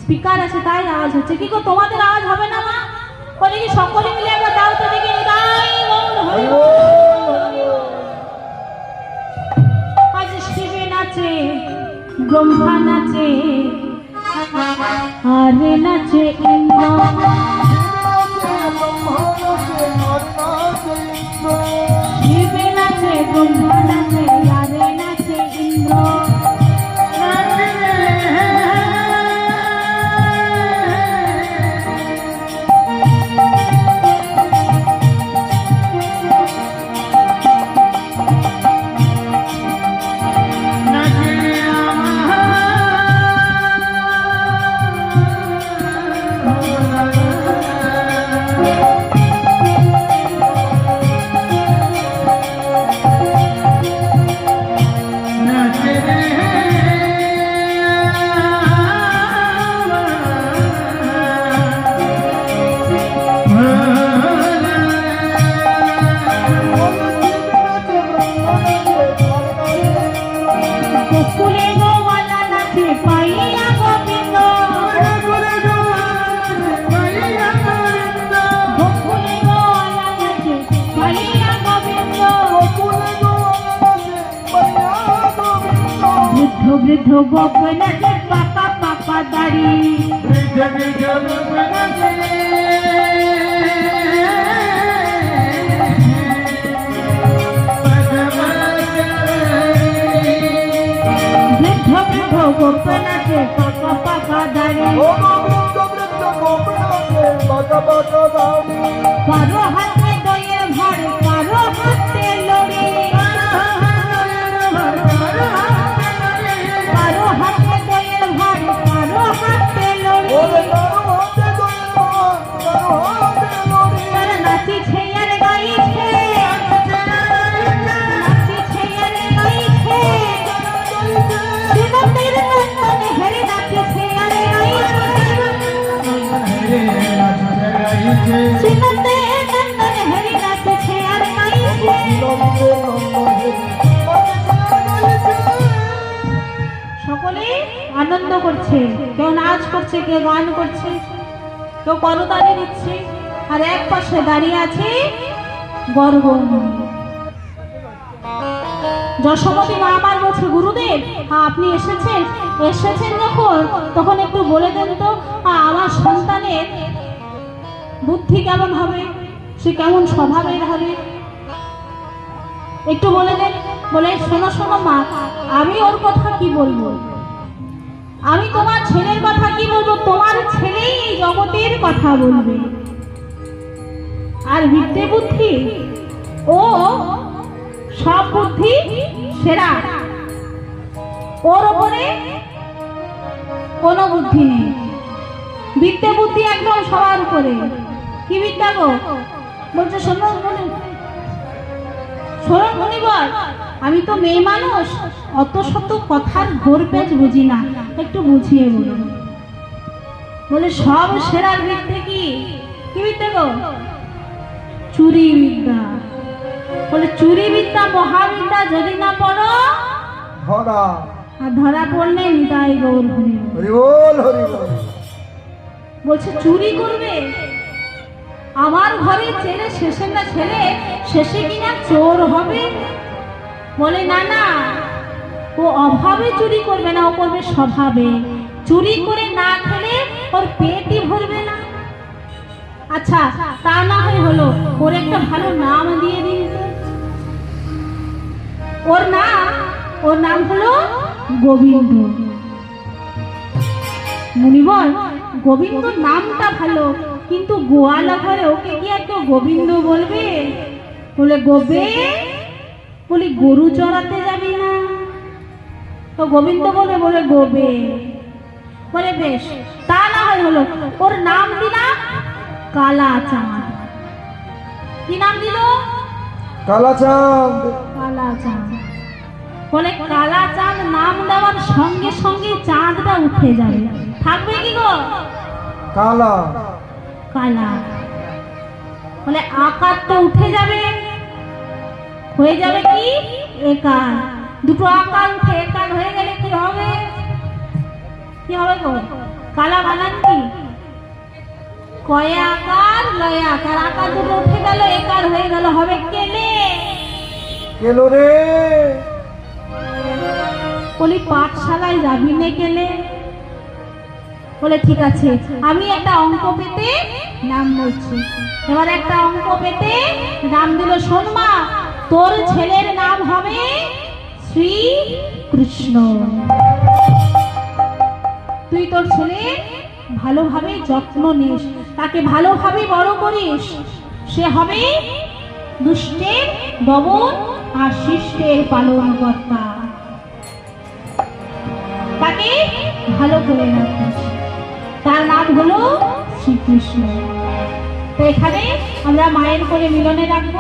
Speaker আছে তাই আওয়াজ হচ্ছে। কি গো তোমাদের আওয়াজ হবে না মা? বলে কি সকলে মিলে একবার দাও তো দেখি। আজ শিবে নাচে, ব্রহ্মা নাচে, আরে নাচে ইন্দ্র। শিবে নাচে, ব্রহ্মা নাচে, আরে নাচে ইন্দ্র। বৃদ্ধ গোপ নাচে, পাকা পাকা দাড়ি। বৃদ্ধ গোপ নাচে, বৃদ্ধ গোপ নাচে, পাকা পাকা দাড়ি। কারো হাতে দইয়ের ভার, কারো হাতে লড়ি। কারো হাতে দইয়ের ভার, কারো হাতে লড়ি। নাচিছে আর গাইছে, নাচিছে আর গাইছে। শ্রীমন্দির নন্দনে হেরে নাচিছে আর গাইছে। শ্রীমন্দির নন্দনে হেরে নাচিছে আর গাইছে। সকলে আনন্দ করছে, কেউ নাচ করছে, কেউ গান করছে, কেউ করতালি দিচ্ছে। আর এক পাশে দাঁড়িয়ে আছে গর্গমুনি। যশোমতী মা আমার বলছে, গুরুদেব আপনি এসেছেন, যখন তখন একটু বলে দেন তো আমার সন্তানের বুদ্ধি কেমন হবে, সে কেমন স্বভাবের হবে, একটু বলে দেন। বলে শোনো শোনো মা, আমি ওর কথা কি বলবো, আমি তোমার ছেলের কথা কি বলবো, তোমার ছেলেই এই জগতের কথা বলবে। আর বিদ্যে বুদ্ধি ও সব বুদ্ধি সেরা, ওর ওপরে কোনো বুদ্ধি নেই। বিদ্যে বুদ্ধি একদম সবার উপরে। কি বিদ্যা গো? বলছে শোনো মনিবর, আমি তো মেয়ে মানুষ, অত শত কথার ঘোর পেঁচ বুঝি না, একটু বুঝিয়ে বলুন। বলে সব সেরার বিদ্যে কি? কি বিদ্যা গো? চুরি বিদ্যা। বলে চুরি বিদ্যা মহাবিদ্যা, যদি না পড়ো ধরা, আর ধরা পড়লে নিতাই গৌর হরি বল হরি বল। বলছে চুরি করবে? আমার ঘরে ছেলে শেষে না ছেলে শেষে কিনা চোর হবে? বলে না না, ও অভাবে চুরি করবে না, ও করবে স্বভাবে। চুরি করে না খেলে ওর পেটই ভরবে না। আচ্ছা তা না হয় হলো, ওর একটা ভালো নাম দিয়ে দিন। ওর নাম হলো গোবিন্দ। মুনিবর গোবিন্দ নামটা ভালো, কিন্তু গোয়ালা ঘরে ওকে কি এত গোবিন্দ বলবে? বলে গোবে, বলি গরু চড়াতে যাবি না? তো গোবিন্দ বলে, বলে গোবে। বলে বেশ, তা না হয় হলো, ওর নাম দিলাম কালাচাঁদ। কি নাম দিল? কালাচাঁদ। কালাচাঁদ। বলে কালাচাঁদ নাম দেওয়ার সঙ্গে সঙ্গে চাঁদটা উঠে যাবে, থাকবে কি গো? কালা। কালা। বলে আকার তো উঠে যাবে, হয়ে যাবে কি একার। দুটো আকার উঠে একার হয়ে গেলে কি হবে? কি হবে গো? কালা কয়াকার লয়াকার, আকার দুটো উঠে গেল, একার হয়ে গেল, হবে কেলে। কেলো রে। বলি পাঠশালায় যাবি নে কেলে? বলে ঠিক আছে, আমি একটা অঙ্ক পেতে নাম বলছি। এবার একটা অঙ্ক পেতে নাম দিল, শোন মা, তোর ছেলের নাম হবে শ্রীকৃষ্ণ। তুই তোর ছেলে ভালোভাবে যত্ন নিস, তাকে ভালোভাবে বড় করিস, সে হবে দুষ্টের দমন আর শিষ্টের পালনকর্তা। তাকে ভালো করে রাখিস, তার নাম হলো শ্রীকৃষ্ণ। তো এখানে আমরা মায়ের করে মিলনে রাখবো।